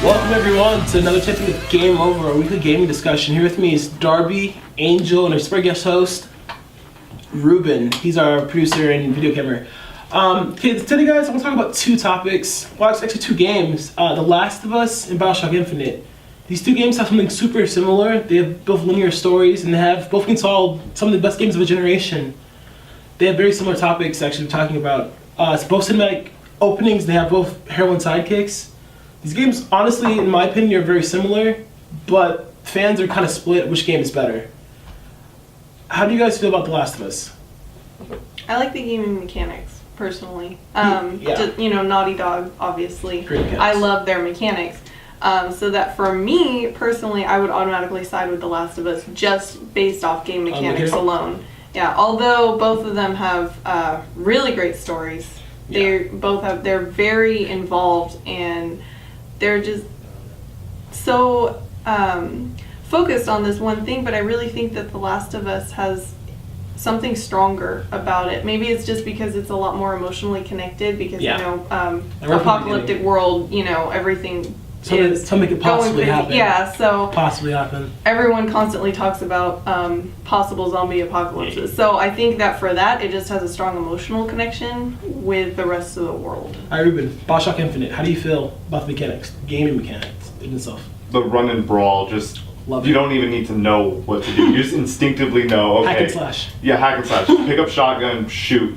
Welcome everyone to another episode of Game Over, a weekly gaming discussion. Here with me is Darby, Angel, and our special guest host, Ruben. He's our producer and video camera. Okay, today guys, I want to talk about two topics. Well, it's actually two games. The Last of Us and Bioshock Infinite. These two games have something super similar. They have both linear stories and they have both installed some of the best games of a generation. They have very similar topics actually we're talking about. It's both cinematic openings, they have both heroine sidekicks. These games, honestly, in my opinion, are very similar, but fans are kind of split which game is better. How do you guys feel about The Last of Us? I like the gaming mechanics, personally. Yeah. Naughty Dog, obviously. Great mechanics. I love their mechanics. So that for me, personally, I would automatically side with The Last of Us just based off game mechanics alone. Yeah, although both of them have really great stories. They're very involved and they're just so focused on this one thing, but I really think that The Last of Us has something stronger about it. Maybe it's just because it's a lot more emotionally connected because, apocalyptic world, everything something could possibly happen. Yeah, so possibly happen. Everyone constantly talks about possible zombie apocalypses. So I think that for that, it just has a strong emotional connection with the rest of the world. All right, Ruben, Bioshock Infinite. How do you feel about the mechanics, gaming mechanics in itself? The run and brawl, just you don't even need to know what to do. You just instinctively know. Okay. Hack and slash. Yeah, hack and slash. Pick up shotgun, shoot.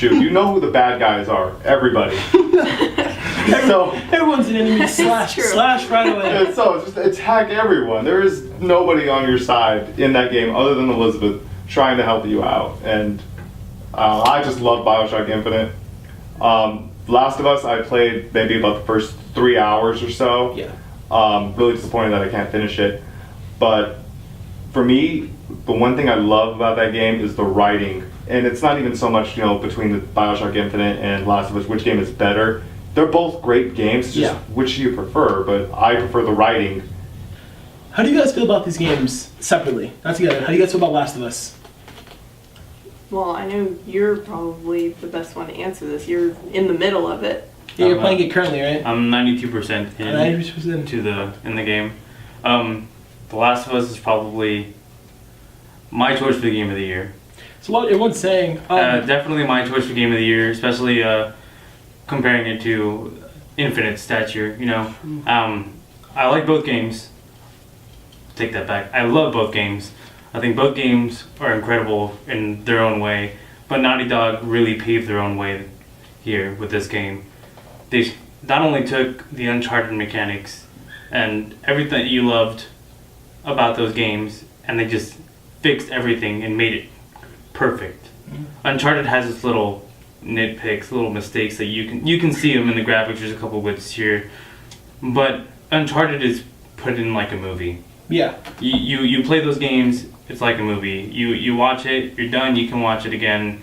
You know who the bad guys are. Everybody. So everyone's an enemy. Slash right away. Yeah, so it's hack everyone. There is nobody on your side in that game other than Elizabeth trying to help you out. And I just love Bioshock Infinite. Last of Us, I played maybe about the first 3 hours or so. Yeah. Really disappointed that I can't finish it. But for me, the one thing I love about that game is the writing. And it's not even so much, between the Bioshock Infinite and Last of Us, which game is better. They're both great games, just which do you prefer, but I prefer the writing. How do you guys feel about these games separately, not together? How do you guys feel about Last of Us? Well, I know you're probably the best one to answer this. You're in the middle of it. Yeah, you're playing it currently, right? I'm 92% in the game. The Last of Us is probably my choice for the game of the year. So what everyone's saying. Definitely my choice for game of the year, especially comparing it to Infinite stature. I like both games. Take that back. I love both games. I think both games are incredible in their own way, but Naughty Dog really paved their own way here with this game. They not only took the Uncharted mechanics and everything that you loved about those games, and they just fixed everything and made it perfect. Uncharted has its little nitpicks, little mistakes that you can see them in the graphics. There's a couple whips here, but Uncharted is put in like a movie. Yeah. You play those games, it's like a movie. You watch it, you're done. You can watch it again.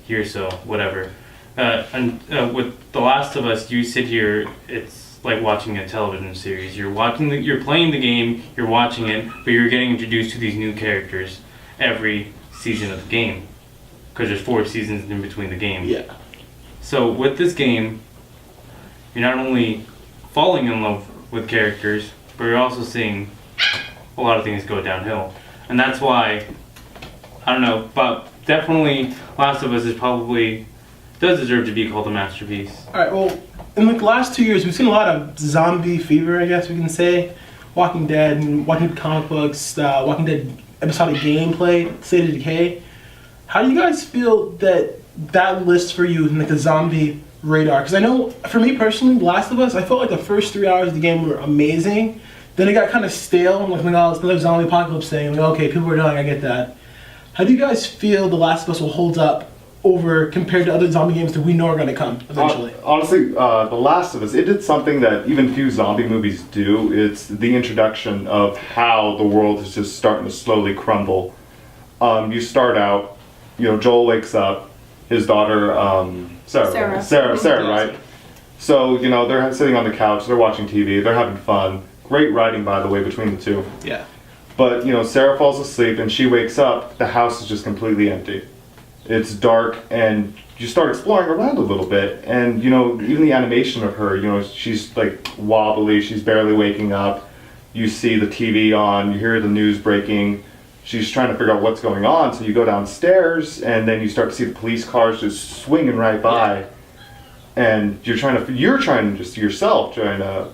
Here, so whatever. With The Last of Us, you sit here. It's like watching a television series. You're playing the game, you're watching it, but you're getting introduced to these new characters every season of the game, because there's 4 seasons in between the game. Yeah. So with this game, you're not only falling in love with characters, but you're also seeing a lot of things go downhill. And that's why, I don't know, but definitely Last of Us does deserve to be called a masterpiece. Alright, well, in the last 2 years, we've seen a lot of zombie fever, I guess we can say. Walking Dead, Walking comic books, Walking Dead episodic gameplay, State of Decay. How do you guys feel that lists for you in like the zombie radar? Because I know, for me personally, Last of Us, I felt like the first 3 hours of the game were amazing. Then it got kind of stale, like when all this another zombie apocalypse thing. Like, okay, people are dying, I get that. How do you guys feel The Last of Us will hold up compared to other zombie games that we know are going to come eventually? Honestly, The Last of Us, it did something that even few zombie movies do. It's the introduction of how the world is just starting to slowly crumble. You start out, Joel wakes up, his daughter, Sarah, right? So, they're sitting on the couch, they're watching TV, they're having fun. Great writing, by the way, between the two. Yeah. But, Sarah falls asleep and she wakes up, the house is just completely empty. It's dark and you start exploring around a little bit, and even the animation of her, she's like wobbly, she's barely waking up. You see the TV on, you hear the news breaking. She's trying to figure out what's going on, so you go downstairs, and then you start to see the police cars just swinging right by, and you're trying to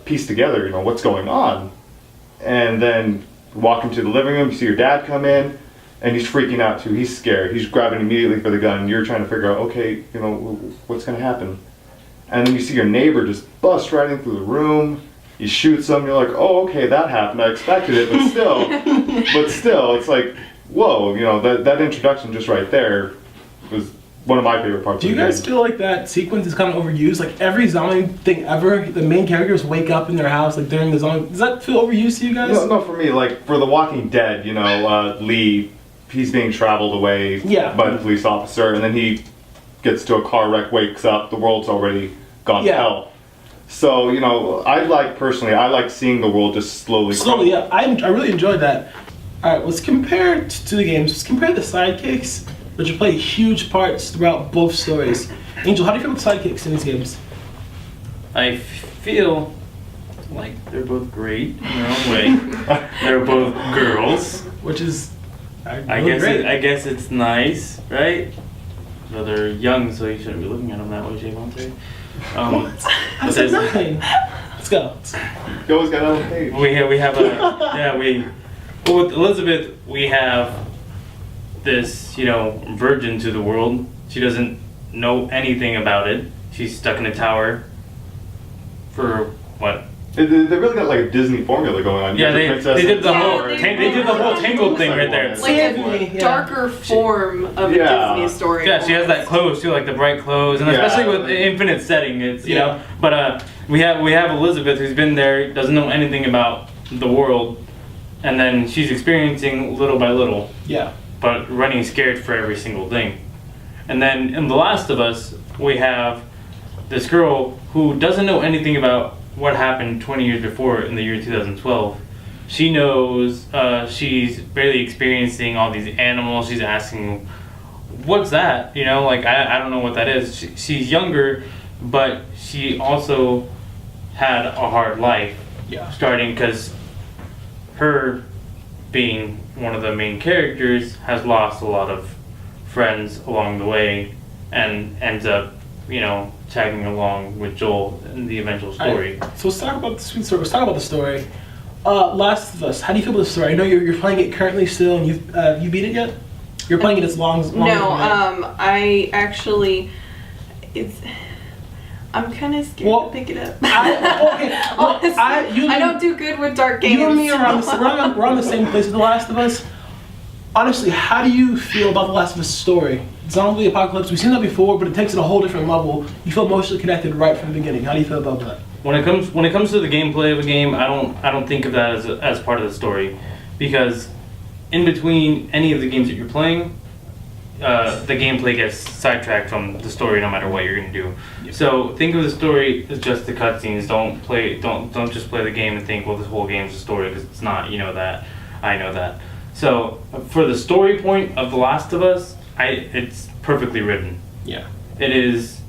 piece together, what's going on, and then you walk into the living room, you see your dad come in. And he's freaking out too. He's scared. He's grabbing immediately for the gun. And you're trying to figure out, okay, what's going to happen? And then you see your neighbor just bust right in through the room. He shoots him. You're like, oh, okay, that happened. I expected it, but still, it's like, whoa, that introduction just right there was one of my favorite parts. Do you guys feel like that sequence is kind of overused? Like every zombie thing ever, the main characters wake up in their house like during the zombie. Does that feel overused to you guys? No, for me, like for The Walking Dead, Lee. He's being traveled away by the police officer, and then he gets to a car wreck, wakes up, the world's already gone to hell. So, I like seeing the world just slowly crumble. Yeah. I really enjoyed that. Alright, let's compare to the games. Let's compare the sidekicks, which play huge parts throughout both stories. Angel, how do you feel with sidekicks in these games? I feel like they're both great in their own way. They're both girls. Which is... I guess it's nice, right? Though they're young, so you shouldn't be looking at them that way, Javontai. What? I said nothing. Let's go. You always got that on page. Well, with Elizabeth, we have this, virgin to the world. She doesn't know anything about it. She's stuck in a tower for what? They really got like a Disney formula going on. Yeah, they did the whole Tangled thing right there. It's like a darker form of a Disney story. Yeah, she has that clothes too, like the bright clothes, and especially with the Infinite setting, it's know. But we have Elizabeth, who's been there, doesn't know anything about the world, and then she's experiencing little by little. Yeah. But running scared for every single thing. And then in The Last of Us, we have this girl who doesn't know anything about what happened 20 years before in the year 2012. She knows she's barely experiencing all these animals. She's asking, what's that? I don't know what that is. She's younger, but she also had a hard life. Yeah. Starting because her being one of the main characters has lost a lot of friends along the way and ends up, tagging along with Joel in the eventual story. Right. So let's talk about the sweet story. Let's talk about the story. Last of Us. How do you feel about the story? I know you're playing it currently still, and you beat it yet? You're playing it as long as I actually I'm kind of scared to pick it up. I don't do good with dark games. You and me are we're on the same place as The Last of Us. Honestly, how do you feel about The Last of Us story? Zombie apocalypse, we've seen that before, but it takes it a whole different level. You feel emotionally connected right from the beginning. How do you feel about that? When it comes to the gameplay of a game, I don't think of that as part of the story, because in between any of the games that you're playing, the gameplay gets sidetracked from the story no matter what you're gonna do. Yeah. So think of the story as just the cutscenes. Don't just play the game and think, well, this whole game's a story, because it's not. You know that. I know that. So for the story point of The Last of Us, it's perfectly written. Yeah. It is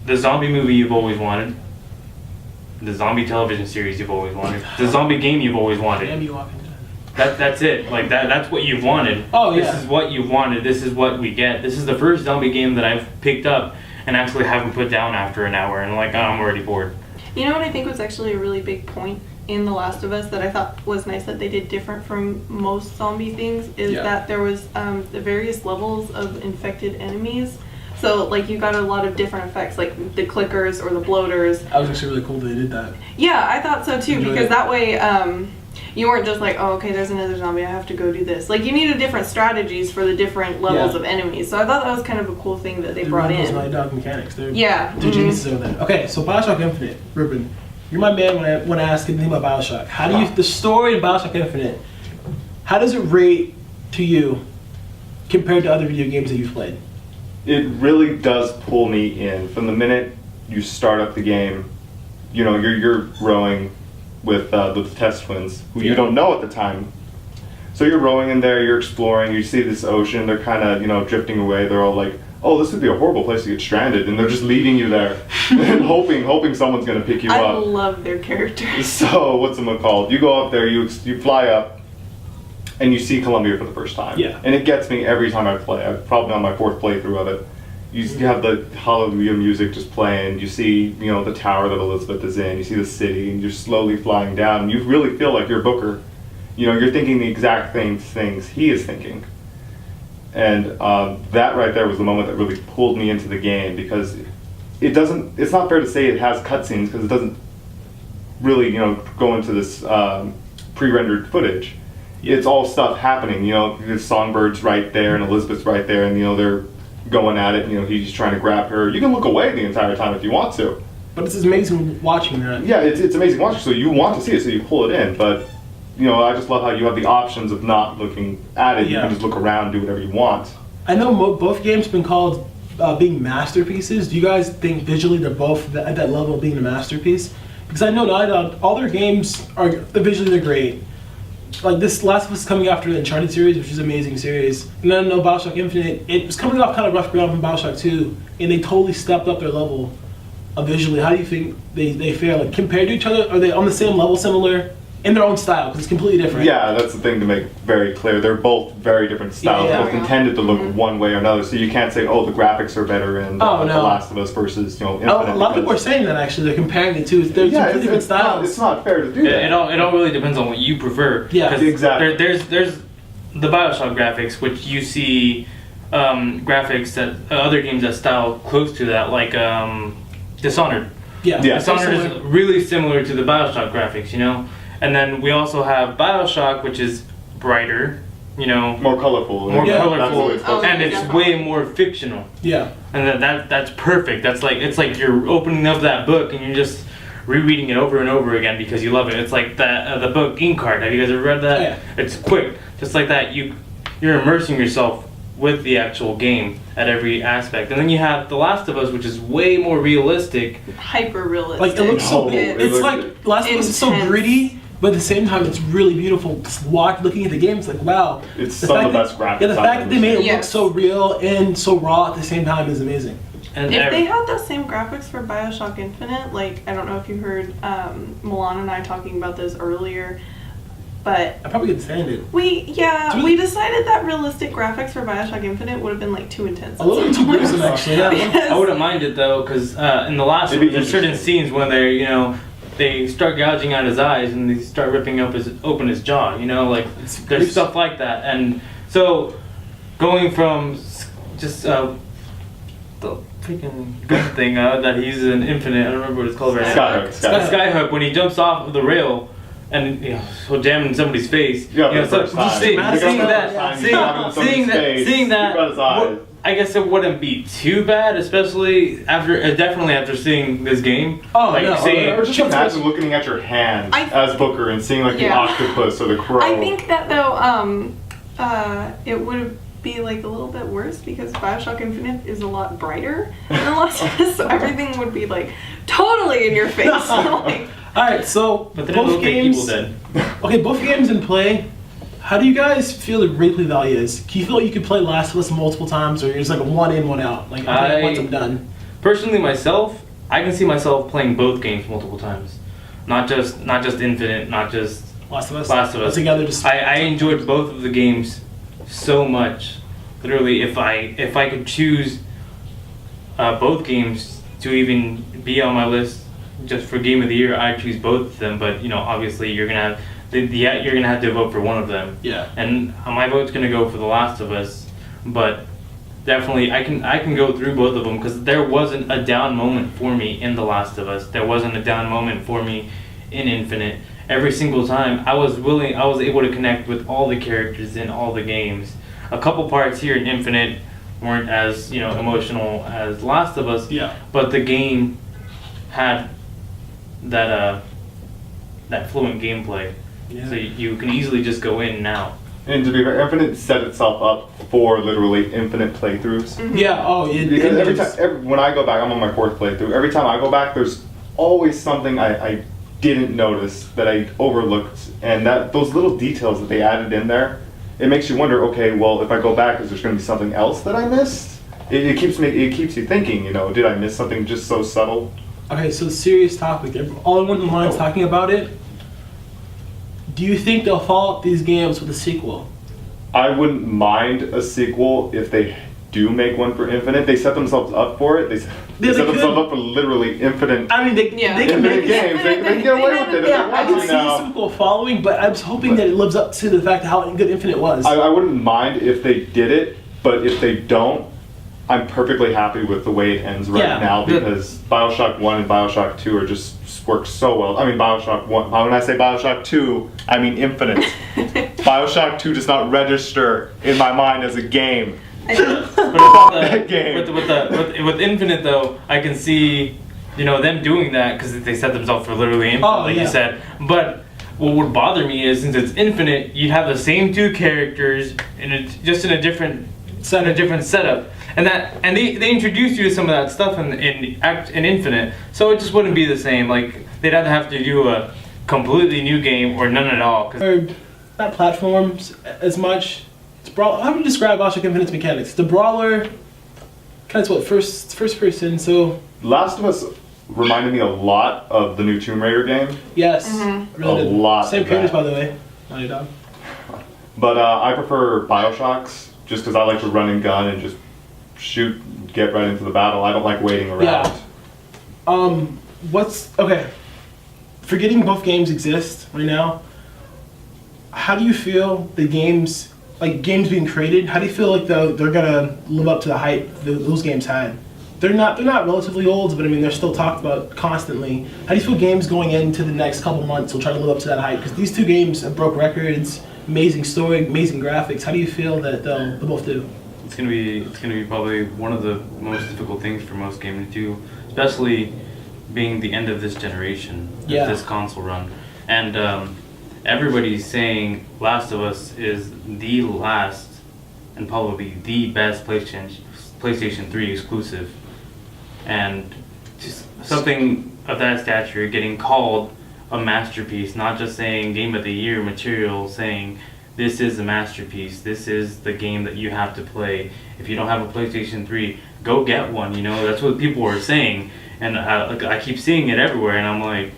the zombie movie you've always wanted, the zombie television series you've always wanted, the zombie game you've always wanted. Damn you, Walking Dead. That's it. Like that's what you've wanted. Oh yeah. This is what you've wanted. This is what we get. This is the first zombie game that I've picked up and actually haven't put down after an hour, and I'm already bored. You know what I think was actually a really big point in The Last of Us that I thought was nice that they did different from most zombie things is that there was the various levels of infected enemies. So like you got a lot of different effects, like the clickers or the bloaters. That was actually really cool that they did that. Yeah, I thought so too, because that way you weren't just like, oh, okay, there's another zombie, I have to go do this. Like, you needed different strategies for the different levels of enemies. So I thought that was kind of a cool thing that they brought in. Those Night Dog mechanics. They're geniuses over there. Okay, so Bioshock Infinite, Ruben, you're my man when I ask anything about Bioshock. How do you, the story of Bioshock Infinite, how does it rate to you compared to other video games that you've played? It really does pull me in. From the minute you start up the game, you know, you're rowing with the test twins, who you don't know at the time. So you're rowing in there, you're exploring, you see this ocean, they're kind of, you know, drifting away, they're all like oh, this would be a horrible place to get stranded, and they're just leaving you there and hoping someone's going to pick you I up. love their characters. So, what's it called? You go up there, you fly up, and you see Colombia for the first time. Yeah. And it gets me every time I play. I'm probably on my 4th playthrough of it. You have the Hallelujah music just playing. You see, the tower that Elizabeth is in. You see the city, and you're slowly flying down. And you really feel like you're Booker. You're thinking the exact same things he is thinking. And that right there was the moment that really pulled me into the game, because it's not fair to say it has cutscenes, because it doesn't really, go into this pre-rendered footage. It's all stuff happening, there's Songbirds right there and Elizabeth's right there, and they're going at it, he's trying to grab her. You can look away the entire time if you want to. But it's amazing watching that. Yeah, it's amazing watching, so you want to see it, so you pull it in, but I just love how you have the options of not looking at it. You can just look around, do whatever you want. I know both games have been called being masterpieces. Do you guys think visually they're both at that level of being a masterpiece? Because I know Naughty Dog, all their games are visually they're great. Like this Last of Us coming after the Uncharted series, which is an amazing series. And then I know Bioshock Infinite, it was coming off kind of rough ground from Bioshock 2, and they totally stepped up their level of visually. How do you think they fare? Like compared to each other, are they on the same level, similar? In their own style, because it's completely different. Yeah, that's the thing to make very clear. They're both very different styles, both intended to look one way or another. So you can't say, oh, the graphics are better in The Last of Us versus, Infinite. A lot of people are saying that actually. They're comparing the two. They're completely different styles. It's not fair to do that. It all really depends on what you prefer. Yeah, exactly. There's the Bioshock graphics, which you see graphics that other games that style close to that, like Dishonored. Yeah. Dishonored is really similar to the Bioshock graphics, And then we also have Bioshock, which is brighter, more colorful. And it's way more fictional. Yeah. And that's perfect. It's like you're opening up that book and you're just rereading it over and over again because you love it. It's like that the book Inkheart. Have you guys ever read that? Yeah. It's quick, just like that. You're immersing yourself with the actual game at every aspect. And then you have The Last of Us, which is way more realistic. Hyper realistic. Like it looks so. It's like Last of Us is so gritty. But at the same time, it's really beautiful. Just looking at the game, it's like, wow. It's some of the best graphics. Yeah, the fact that they made it look so real and so raw at the same time is amazing. And if they had the same graphics for Bioshock Infinite, like, I don't know if you heard Milan and I talking about this earlier, but... I probably could stand it. We decided that realistic graphics for Bioshock Infinite would have been, like, too intense. A little too gruesome, actually. Yeah. I wouldn't mind it, though, because in The Last of Us, there's certain scenes when they're, they start gouging out his eyes and they start ripping open his jaw, there's stuff like that. And so going from just the freaking gun thing that he's in Infinite, I don't remember what it's called right now. Skyhook, when he jumps off of the rail and so jamming somebody's face. Seeing that, I guess it wouldn't be too bad, especially definitely after seeing this game. Or just imagine looking at your hand as Booker and seeing the octopus or the crow. I think that though, it would be like a little bit worse because Bioshock Infinite is a lot brighter than The Last of Us, so everything would be like totally in your face. Alright, so but both games. Both games in play. How do you guys feel the replay value is? Do you feel like you could play Last of Us multiple times, or you're just like a one in, one out? Like once I'm done. Personally, myself, I can see myself playing both games multiple times. Not just Infinite, not just Last of Us. Together, I enjoyed both of the games so much. Literally, if I could choose both games to even be on my list just for Game of the Year, I'd choose both of them. But obviously, you're gonna have to vote for one of them. Yeah. And my vote's gonna go for The Last of Us, but definitely I can go through both of them because there wasn't a down moment for me in The Last of Us. There wasn't a down moment for me in Infinite. Every single time I was able to connect with all the characters in all the games. A couple parts here in Infinite weren't as emotional as Last of Us. Yeah. But the game had that fluent gameplay. Yeah. So you can easily just go in and out. And to be fair, Infinite set itself up for literally infinite playthroughs. Mm-hmm. Yeah, because every time, when I go back, I'm on my 4th playthrough, every time I go back, there's always something I didn't notice that I overlooked, and those little details that they added in there, it makes you wonder, okay, well, if I go back, is there going to be something else that I missed? it keeps you thinking. Did I miss something just so subtle? Okay, so serious topic. All in lines talking about it. Do you think they'll follow up these games with a sequel? I wouldn't mind a sequel if they do make one for Infinite. They set themselves up for it. They set themselves up for literally infinite. I mean, they can make games. They can get away with it. Yeah, I can see a sequel following, but I was hoping that it lives up to the fact of how good Infinite was. I wouldn't mind if they did it, but if they don't, I'm perfectly happy with the way it ends right now because Bioshock 1 and Bioshock 2 are just work so well. I mean, Bioshock 1, when I say Bioshock 2, I mean Infinite. Bioshock 2 does not register in my mind as a game. That game. With Infinite though, I can see, them doing that because they set themselves for literally infinite, you said. But what would bother me is since it's Infinite, you'd have the same two characters just in a different setup. And they introduced you to some of that stuff in Infinite, so it just wouldn't be the same. Like they'd either have to do a completely new game or none at all. Not platforms as much. How would you describe Bioshock Infinite's mechanics? The brawler, kind of first person. So Last of Us reminded me a lot of the new Tomb Raider game. Yes, really a lot. Same creators, by the way. Naughty Dog. But I prefer Bioshocks just because I like to run and gun and just shoot, get right into the battle. I don't like waiting around. Okay? Forgetting both games exist right now. How do you feel the games being created? How do you feel like they're gonna live up to the hype those games had? They're not relatively old, but I mean they're still talked about constantly. How do you feel games going into the next couple months will try to live up to that hype? Because these two games have broke records, amazing story, amazing graphics. How do you feel that they'll both do? It's gonna be probably one of the most difficult things for most gamers to do, especially being the end of this generation, this console run, and everybody's saying Last of Us is the last and probably the best PlayStation 3 exclusive, and just something of that stature getting called a masterpiece, not just saying Game of the Year material, saying this is a masterpiece, this is the game that you have to play. If you don't have a PlayStation 3, go get one, that's what people are saying. And I keep seeing it everywhere, and I'm like,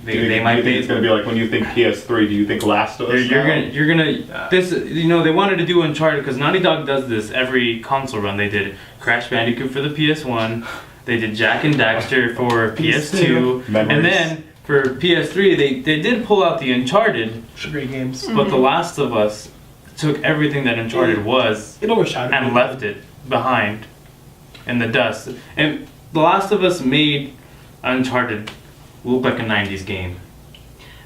they might think it's going to be like when you think PS3, do you think Last of Us? You're gonna this, they wanted to do Uncharted, because Naughty Dog does this every console run. They did Crash Bandicoot for the PS1, they did Jak and Daxter for PS2, and then for PS3, they did pull out the Uncharted. Great games. But The Last of Us took everything that Uncharted was and left it behind in the dust. And The Last of Us made Uncharted look like a 90s game.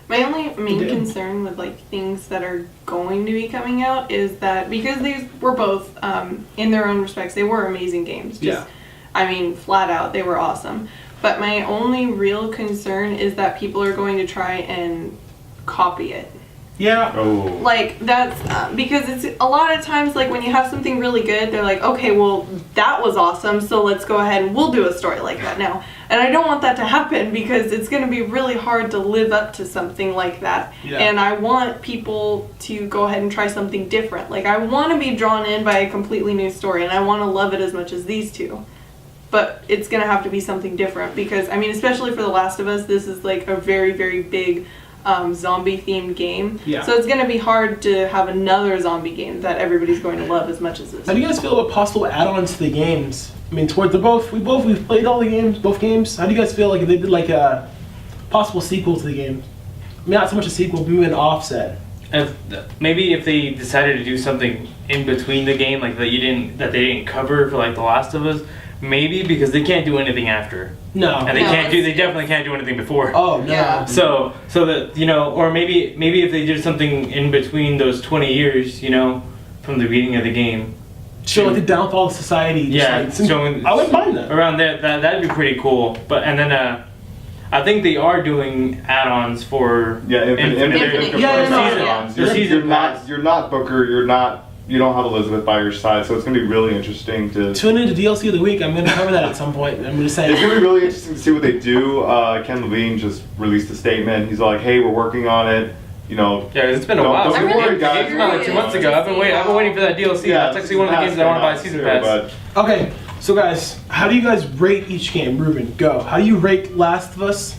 My only main concern with things that are going to be coming out is that because these were both, in their own respects, they were amazing games. I mean, flat out, they were awesome. But my only real concern is that people are going to try and copy it. Yeah. Oh. That's because it's a lot of times when you have something really good, they're like, okay, well, that was awesome, so let's go ahead and we'll do a story like that now. And I don't want that to happen because it's going to be really hard to live up to something like that. Yeah. And I want people to go ahead and try something different. I want to be drawn in by a completely new story, and I want to love it as much as these two. But it's going to have to be something different because, I mean, especially for The Last of Us, this is a very, very big zombie-themed game. Yeah. So it's going to be hard to have another zombie game that everybody's going to love as much as this. How do you guys feel about possible add-ons to the games? I mean, we've played all the games, both games. How do you guys feel if they did a possible sequel to the game? I mean, not so much a sequel, but maybe an offset. Maybe if they decided to do something in between the game, that they didn't cover for The Last of Us. Maybe because they can't do anything after. No. And they definitely can't do anything before. Oh no. Yeah. So that or maybe if they did something in between those 20 years, from the beginning of the game. Show the downfall of society. Yeah. Showing. I wouldn't mind that. Around there, that'd be pretty cool. But I think they are doing add-ons for Infinite. You're not Booker. You don't have Elizabeth by your side, so it's going to be really interesting to tune into DLC of the week. I'm going to cover that at some point. I'm just saying. It's going to be really interesting to see what they do. Ken Levine just released a statement. He's like, "Hey, we're working on it. You know, Yeah, it's been a Don't- while. don't since worry, the guys. game's been like 2 months ago. I've been waiting for that DLC. That's actually one of the games I want to buy a season pass. Okay, so guys, how do you guys rate each game? Ruben, go. How do you rate Last of Us?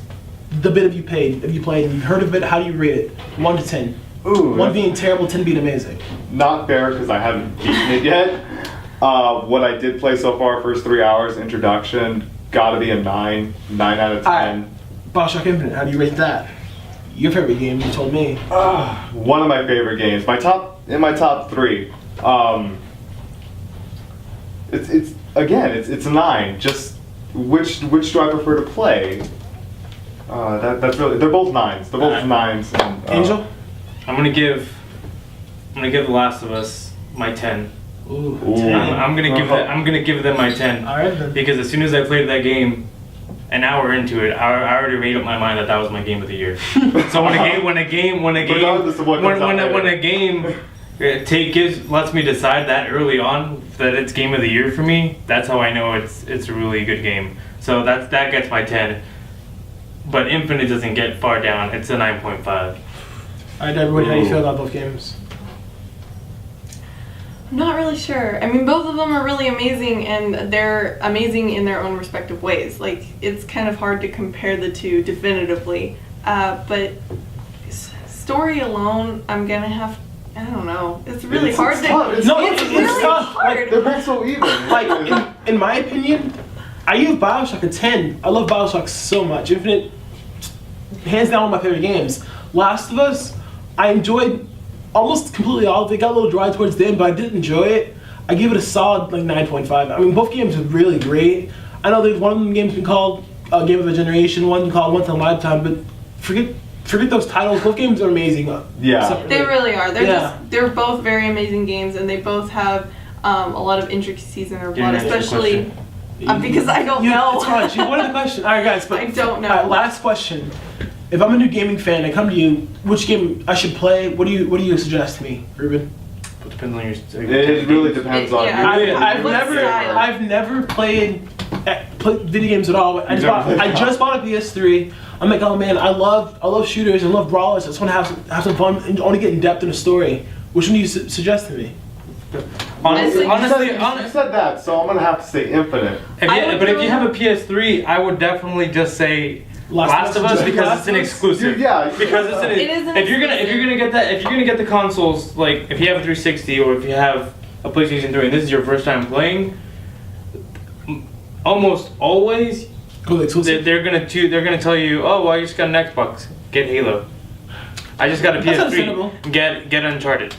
The bit of you played, and you've heard of it. How do you rate it? 1 to 10. Ooh, 1 being terrible, 10 being amazing. not fair because I haven't beaten it yet. What I did play so far, first 3 hours, introduction, gotta be a 9 out of 10. Bioshock Infinite, how do you rate that? Your favorite game, you told me. One of my favorite games. In my top 3. It's a 9. Just which do I prefer to play? That's really, they're both 9s. They're both 9s. And, Angel? I'm gonna give The Last of Us my 10. Ooh, Ooh. 10. I'm gonna give them my 10. Alright then. Because as soon as I played that game, an hour into it, I already made up my mind that was my game of the year. So when a game Regardless of what comes out later. when a game lets me decide that early on that it's game of the year for me, that's how I know it's a really good game. So that gets my 10. But Infinite doesn't get far down. It's a 9.5. Alright, everybody, how do you feel about both games? I'm not really sure. I mean, both of them are really amazing, and they're amazing in their own respective ways. Like, it's kind of hard to compare the two definitively. But story alone, I'm gonna have. I don't know. It's really hard to. tough. It's really tough. hard. They're both so even. Like, in my opinion, I give Bioshock a 10. I love Bioshock so much. Infinite, hands down, one of my favorite games. Last of Us, I enjoyed almost completely all of it. It got a little dry towards the end, but I did enjoy it. I give it a solid 9.5. I mean, both games are really great. I know there's one of them games been called Game of the Generation, one called Once in a Lifetime, but forget those titles. Both games are amazing. Yeah. Separately. They really are. They're both very amazing games, and they both have a lot of intricacies in their plot, especially because I don't know. It's fine. She wanted the question. All right, guys. But I don't know. All right, last question. If I'm a new gaming fan, I come to you. Which game I should play? What do you suggest to me, Ruben? It depends on your. It really depends on Yeah. you. I've never played video games at all. I just bought a PS3. I'm like, oh man, I love shooters and love brawlers. I just want to have some fun and only get in depth in a story. Which one do you suggest to me? Honestly, You said that, so I'm gonna have to say Infinite. if you have a PS3, I would definitely just say Last of Us because it's an exclusive. Dude, yeah. Because it's an. It is an if you're gonna get the consoles, like if you have a 360 or if you have a PlayStation 3 and this is your first time playing, almost always they're gonna tell you, oh well, you just got an Xbox, get Halo. I just got a PS3, get Uncharted.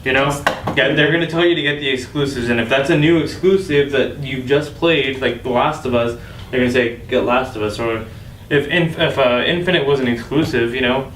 You know, they're gonna tell you to get the exclusives, and if that's a new exclusive that you've just played, like The Last of Us, they're gonna say get Last of Us. Or if Infinite was an exclusive, you know,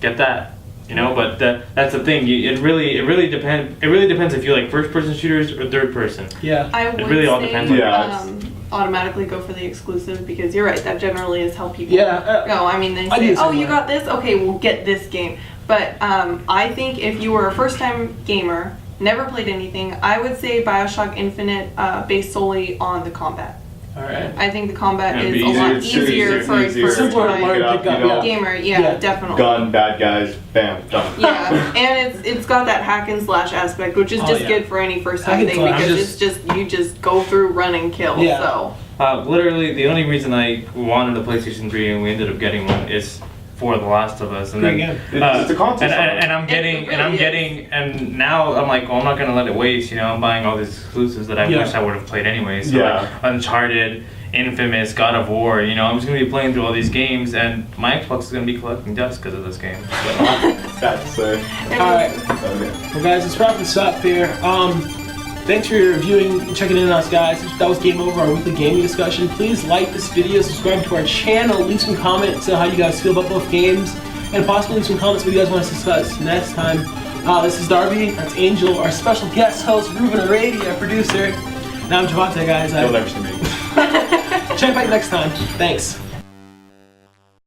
get that. You know, but that's the thing. It really depends. It really depends if you like first-person shooters or third-person. Yeah, I would really all say, depends on automatically go for the exclusive because you're right. That generally is how people go. I mean, they I do say, the "Oh, same you way. got this? Okay, we'll get this game." But I think if you were a first-time gamer, never played anything, I would say Bioshock Infinite based solely on the combat. all right. I think the combat It'd is be a lot easier, easier for a easier. Simpler to first-time learn, pick up, you know. gamer. Yeah, definitely. Gun, bad guys, bam, done. Yeah, and it's got that hack and slash aspect, which is Oh, just yeah. good for any first time Hack and thing slash. because it's just you just go through, run and kill. Yeah. So Literally, the only reason I wanted a PlayStation 3 and we ended up getting one is for The Last of Us, and Great then game. It's a console. and I'm getting and now I'm like, well, I'm not gonna let it waste. You know, I'm buying all these exclusives that I Yeah. wish I would have played anyway. So Yeah. like Uncharted, Infamous, God of War. You know, I'm just gonna be playing through all these games, and my Xbox is gonna be collecting dust because of this game. So. Sad to say. All right. Okay. Well, guys, let's wrap this up here. Thanks for viewing and checking in on us, guys. That was Game Over, our weekly gaming discussion. Please like this video, subscribe to our channel, leave some comments on how you guys feel about both games, and possibly leave some comments what you guys want us to discuss next time. This is Darby, that's Angel, our special guest host, Ruben Eredia, our producer. Now I'm Javontai, guys. You'll never see me. Check back next time. Thanks.